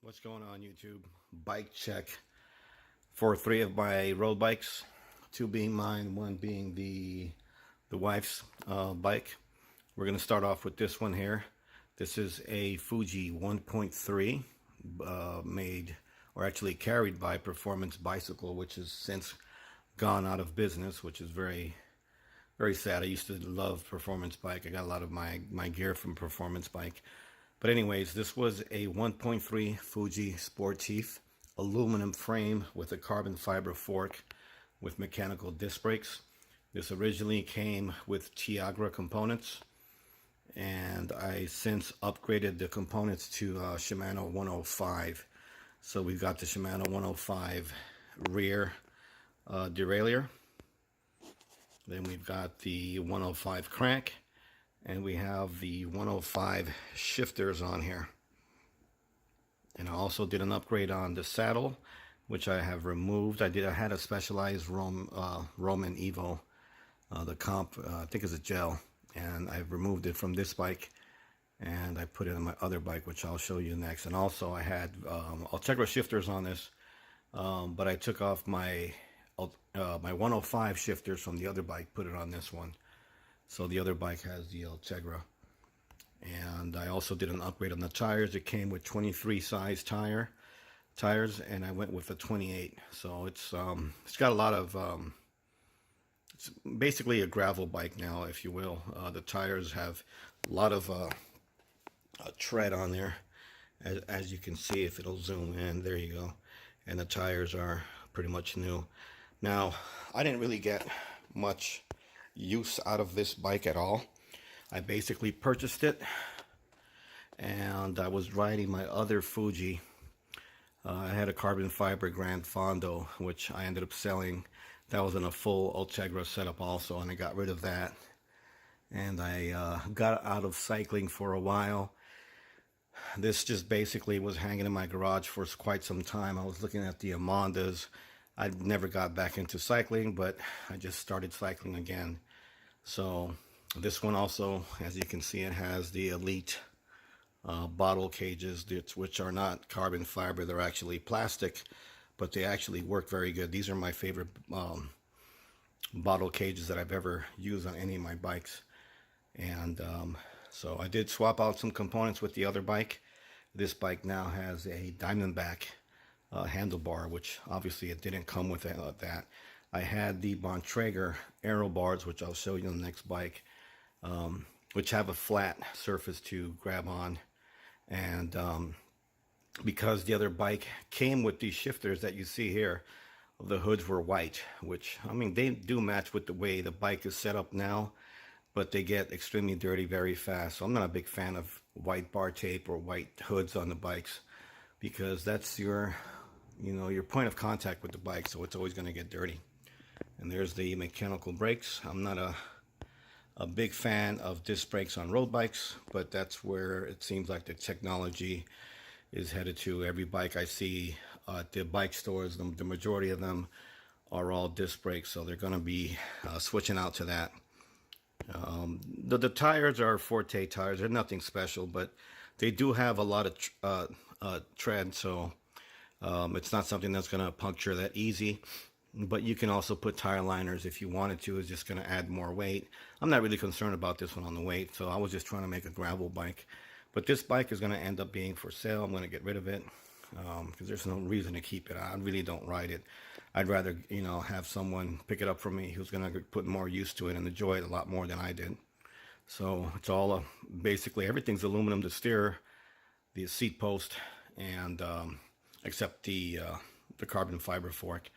What's going on, YouTube? Bike check for 3 of my road bikes, 2 being mine, 1 being the wife's bike. We're going to start off with this one here. This is a Fuji 1.3 made, or actually carried by Performance Bicycle, which has since gone out of business, which is very sad. I used to love Performance Bike. I got a lot of my gear from Performance Bike. But anyways, this was a 1.3 Fuji Sportif aluminum frame with a carbon fiber fork with mechanical disc brakes. This originally came with Tiagra components, and I since upgraded the components to Shimano 105. So we've got the Shimano 105 rear derailleur. Then we've got the 105 crank. And we have the 105 shifters on here. And I also did an upgrade on the saddle, which I have removed. I had a specialized Roman Evo, the comp, I think it's a gel. And I removed it from this bike. And I put it on my other bike, which I'll show you next. And also I had Ultegra shifters on this. But I took off my 105 shifters from the other bike, put it on this one. So the other bike has the Ultegra. And I also did an upgrade on the tires. It came with 23 size tires, and I went with a 28. So it's got a lot of it's basically a gravel bike now, if you will. The tires have a lot of tread on there, as you can see if it'll zoom in. There you go. And the tires are pretty much new. Now, I didn't really get much use out of this bike at all. I basically purchased it, and I was riding my other Fuji. I had a carbon fiber Grand Fondo, which I ended up selling. That was in a full Ultegra setup also, and I got rid of that. And I got out of cycling for a while. This just basically was hanging in my garage for quite some time. I was looking at the Amandas. I never got back into cycling, but I just started cycling again. So this one also, as you can see, it has the Elite bottle cages, which are not carbon fiber. They're actually plastic, but they actually work very good. These are my favorite bottle cages that I've ever used on any of my bikes. And so I did swap out some components with the other bike. This bike now has a Diamondback handlebar, which obviously it didn't come with that. I had the Bontrager aero bars, which I'll show you on the next bike, which have a flat surface to grab on. And because the other bike came with these shifters that you see here, the hoods were white, which, I mean, they do match with the way the bike is set up now, but they get extremely dirty very fast. So I'm not a big fan of white bar tape or white hoods on the bikes, because that's your point of contact with the bike, so it's always going to get dirty. And there's the mechanical brakes. I'm not a big fan of disc brakes on road bikes, but that's where it seems like the technology is headed to. Every bike I see at the bike stores, the majority of them are all disc brakes, so they're going to be switching out to that. The tires are Forte tires. They're nothing special, but they do have a lot of tread, so it's not something that's going to puncture that easy. But you can also put tire liners if you wanted to. It's just going to add more weight. I'm not really concerned about this one on the weight, so I was just trying to make a gravel bike. But this bike is going to end up being for sale. I'm going to get rid of it because there's no reason to keep it. I really don't ride it. I'd rather, have someone pick it up for me who's going to put more use to it and enjoy it a lot more than I did. So it's all basically everything's aluminum. The steer, the seat post, and except the carbon fiber fork.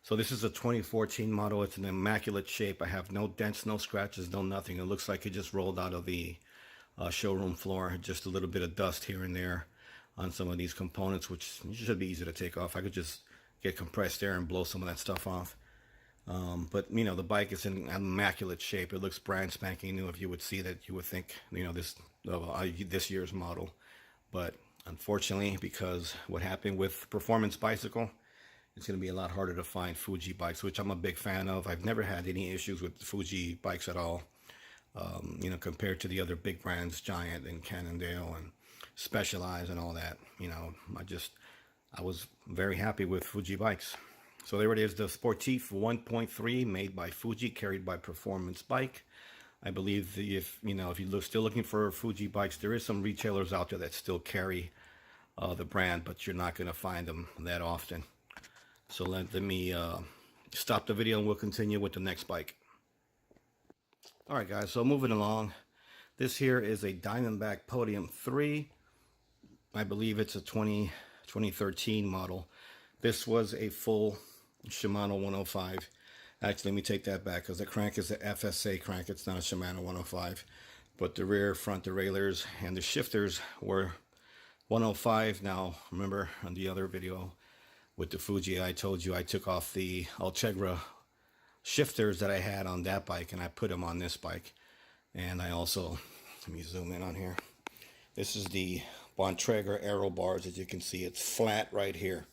So this is a 2014 model. It's an immaculate shape. I have no dents, no scratches, no nothing. It looks like it just rolled out of the showroom floor. Just a little bit of dust here and there on some of these components, which should be easy to take off. I could just get compressed air and blow some of that stuff off. But the bike is in immaculate shape. It looks brand spanking new. If you would see that, you would think this year's model. But unfortunately, because what happened with Performance Bicycle, it's going to be a lot harder to find Fuji bikes, which I'm a big fan of. I've never had any issues with Fuji bikes at all, compared to the other big brands, Giant and Cannondale and Specialized and all that. You know, I was very happy with Fuji bikes. So there it is, the Sportif 1.3 made by Fuji, carried by Performance Bike. I believe if you're still looking for Fuji bikes, there is some retailers out there that still carry the brand, but you're not going to find them that often. So let me stop the video and we'll continue with the next bike. All right, guys, so moving along. This here is a Diamondback Podium 3. I believe it's a 2013 model. This was a full Shimano 105. Actually, let me take that back, because the crank is a FSA crank. It's not a Shimano 105. But the rear, front derailleurs, and the shifters were 105. Now, remember on the other video with the Fuji, I told you I took off the Ultegra shifters that I had on that bike, and I put them on this bike. And I also, let me zoom in on here. This is the Bontrager aero bars. As you can see, it's flat right here.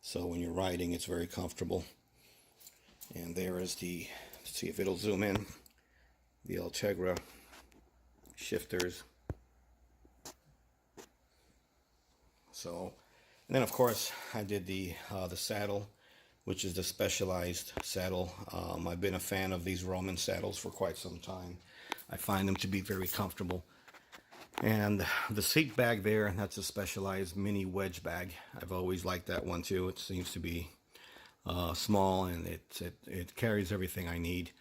So when you're riding, it's very comfortable. And there is the, let's see if it'll zoom in, the Ultegra shifters. So, and then of course I did the saddle, which is the Specialized saddle. I've been a fan of these Roman saddles for quite some time. I find them to be very comfortable. And the seat bag there, that's a Specialized mini wedge bag. I've always liked that one too. It seems to be small, and it carries everything I need.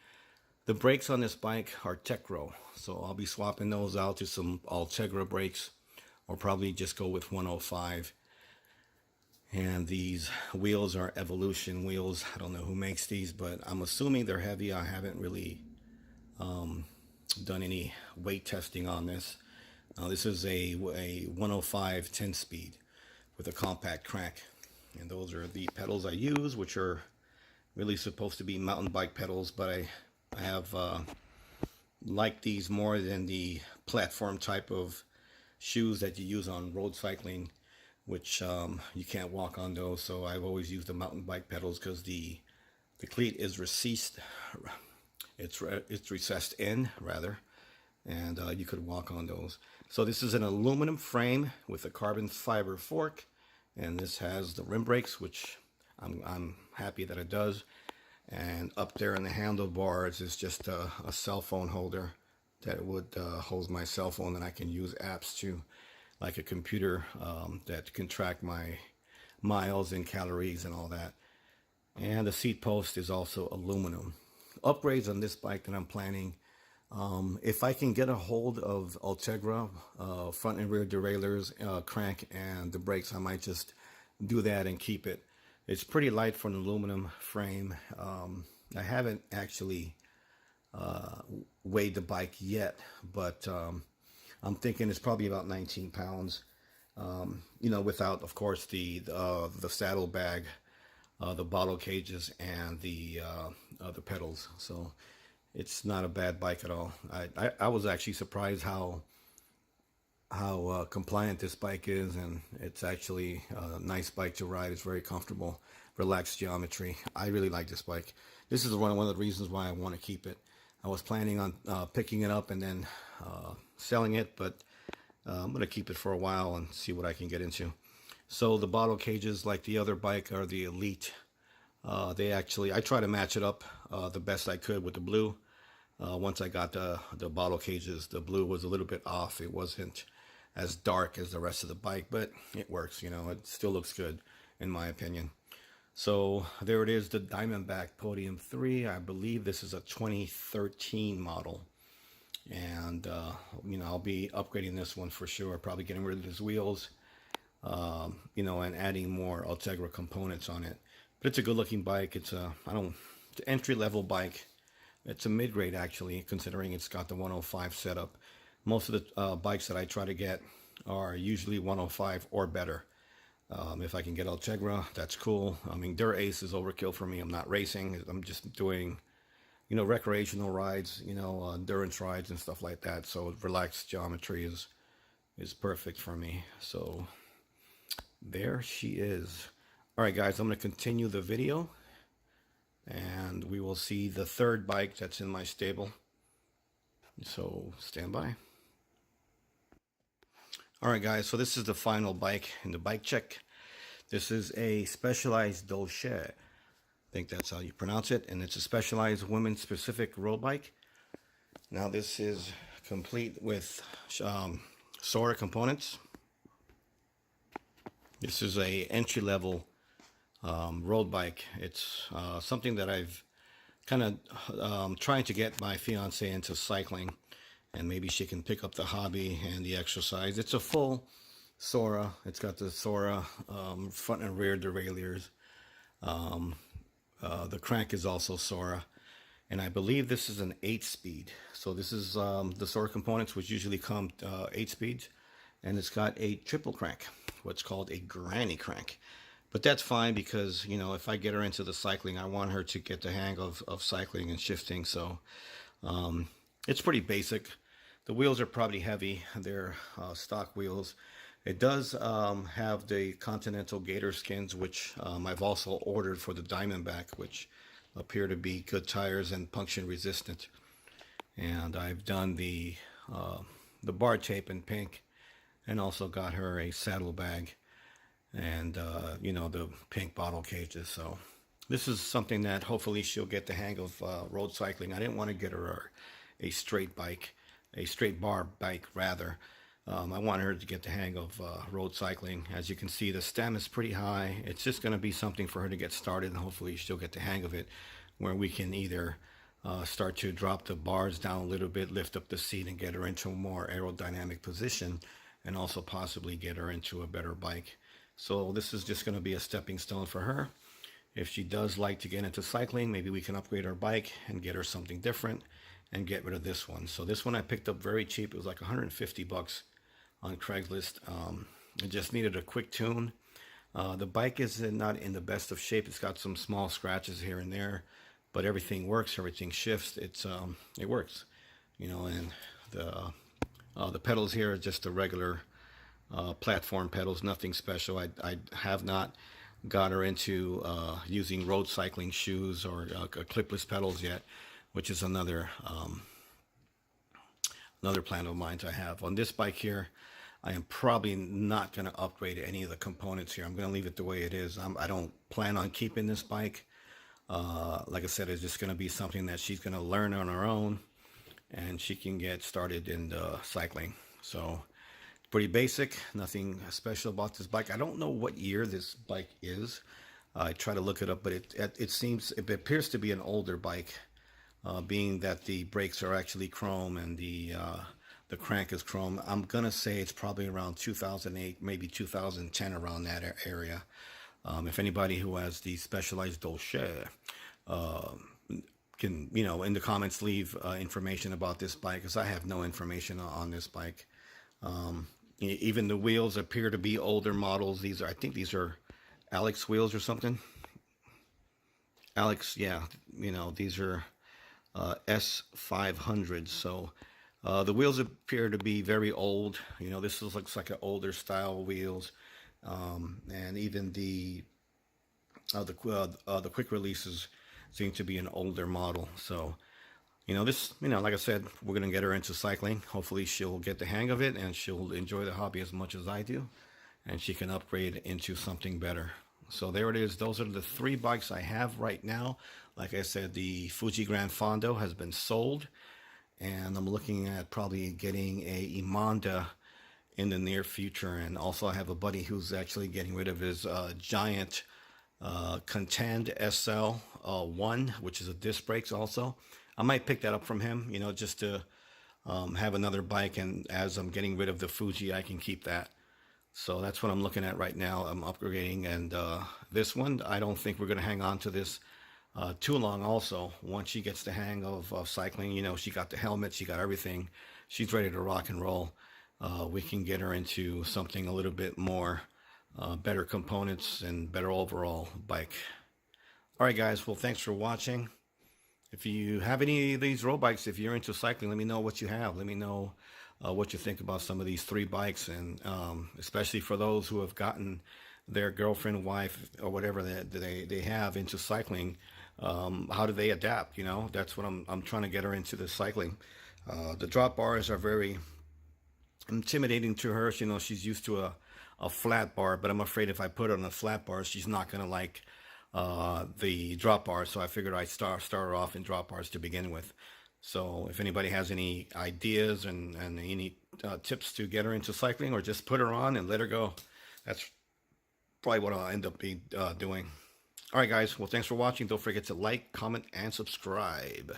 The brakes on this bike are Tecro, so I'll be swapping those out to some Ultegra brakes, or probably just go with 105. And these wheels are Evolution wheels. I don't know who makes these, but I'm assuming they're heavy. I haven't really done any weight testing on this. This is a 105 10-speed with a compact crank. And those are the pedals I use, which are really supposed to be mountain bike pedals, but I have liked these more than the platform type of shoes that you use on road cycling, which you can't walk on those. So I've always used the mountain bike pedals, because the cleat is recessed. It's recessed in, rather, and you could walk on those. So this is an aluminum frame with a carbon fiber fork, and this has the rim brakes, which I'm happy that it does. And up there in the handlebars is just a cell phone holder that would hold my cell phone, and I can use apps to, like a computer that can track my miles and calories and all that. And the seat post is also aluminum. Upgrades on this bike that I'm planning, if I can get a hold of Ultegra front and rear derailleurs, crank, and the brakes, I might just do that and keep it. It's pretty light for an aluminum frame. I haven't actually weighed the bike yet, but I'm thinking it's probably about 19 pounds. You know, without, of course, the saddle bag, the bottle cages, and the pedals. So it's not a bad bike at all. I was actually surprised how compliant this bike is, and it's actually a nice bike to ride. It's very comfortable, relaxed geometry. I really like this bike. This is one of the reasons why I want to keep it. I was planning on picking it up and then selling it, but I'm going to keep it for a while and see what I can get into. So the bottle cages, like the other bike, are the Elite. I try to match it up the best I could with the blue. Once I got the bottle cages, the blue was a little bit off. It wasn't as dark as the rest of the bike, but it works, you know. It still looks good, in my opinion. So there it is, the Diamondback Podium 3. I believe this is a 2013 model. And, you know, I'll be upgrading this one for sure. Probably getting rid of these wheels, you know, and adding more Ultegra components on it. But it's a good looking bike. It's an entry-level bike. It's a mid-grade, actually, considering it's got the 105 setup. Most of the bikes that I try to get are usually 105 or better. If I can get Ultegra, that's cool. I mean, Dura-Ace is overkill for me. I'm not racing. I'm just doing, you know, recreational rides, you know, endurance rides and stuff like that. So relaxed geometry is perfect for me. So there she is. All right, guys, I'm going to continue the video, and we will see the third bike that's in my stable. So stand by. All right, guys, so this is the final bike in the bike check. This is a Specialized Dolce. I think that's how you pronounce it. And it's a Specialized women-specific road bike. Now, this is complete with Sora components. This is a entry-level road bike. It's something that I've kind of trying to get my fiance into cycling, and maybe she can pick up the hobby and the exercise. It's a full Sora. It's got the Sora front and rear derailleurs. The crank is also Sora, and I believe this is an 8-speed. So this is the Sora components, which usually come 8 speeds, and it's got a triple crank, what's called a granny crank. But that's fine because, you know, if I get her into the cycling, I want her to get the hang of cycling and shifting. So it's pretty basic. The wheels are probably heavy. They're stock wheels. It does have the Continental Gator skins, which I've also ordered for the Diamondback, which appear to be good tires and puncture resistant. And I've done the bar tape in pink, and also got her a saddlebag and you know, the pink bottle cages. So this is something that hopefully she'll get the hang of road cycling. I didn't want to get her a straight bike, a straight bar bike rather. I want her to get the hang of road cycling. As you can see, the stem is pretty high. It's just going to be something for her to get started, and hopefully she'll get the hang of it, where we can either start to drop the bars down a little bit, lift up the seat, and get her into a more aerodynamic position, and also possibly get her into a better bike. So this is just going to be a stepping stone for her. If she does like to get into cycling, maybe we can upgrade her bike and get her something different and get rid of this one. So this one I picked up very cheap. It was like 150 bucks on Craigslist. It just needed a quick tune. The bike is not in the best of shape. It's got some small scratches here and there, but everything works. Everything shifts. It works, you know. And the pedals here are just the regular platform pedals, nothing special. I have not got her into using road cycling shoes or clipless pedals yet, which is another plan of mine to have. On this bike here, I am probably not going to upgrade any of the components here. I'm going to leave it the way it is. I don't plan on keeping this bike. Like I said, it's just going to be something that she's going to learn on her own, and she can get started in cycling. So pretty basic, nothing special about this bike. I don't know what year this bike is. I try to look it up, but it appears to be an older bike, being that the brakes are actually chrome and the crank is chrome. I'm gonna say it's probably around 2008, maybe 2010, around that area. If anybody who has the Specialized Dolce can, you know, in the comments leave information about this bike, because I have no information on this bike. Even the wheels appear to be older models. I think these are Alex wheels or something. Alex, yeah, you know, these are S500s. So the wheels appear to be very old. You know, this looks like an older style wheels, and even the quick releases seem to be an older model. So, you know, this, you know, like I said, we're going to get her into cycling. Hopefully she'll get the hang of it, and she'll enjoy the hobby as much as I do, and she can upgrade into something better. So there it is. Those are the 3 bikes I have right now. Like I said, the Fuji Gran Fondo has been sold, and I'm looking at probably getting a Imonda in the near future. And also I have a buddy who's actually getting rid of his giant Contend SL1, which is a disc brakes also. I might pick that up from him, you know, just to have another bike, and as I'm getting rid of the Fuji, I can keep that. So that's what I'm looking at right now. I'm upgrading, and this one, I don't think we're going to hang on to this too long also. Once she gets the hang of cycling, you know, she got the helmet, she got everything, she's ready to rock and roll. We can get her into something a little bit more, better components and better overall bike. All right, guys, well, thanks for watching. If you have any of these road bikes, if you're into cycling, let me know what you have. Let me know what you think about some of these 3 bikes, and especially for those who have gotten their girlfriend, wife, or whatever that they have into cycling. How do they adapt? You know, that's what I'm trying to get her into, the cycling. The drop bars are very intimidating to her. You know, she's used to a flat bar, but I'm afraid if I put her on a flat bar, she's not gonna like the drop bars. So I figured I'd start her off in drop bars to begin with. So if anybody has any ideas and any tips to get her into cycling, or just put her on and let her go, that's probably what I'll end up doing. All right, guys. Well, thanks for watching. Don't forget to like, comment, and subscribe.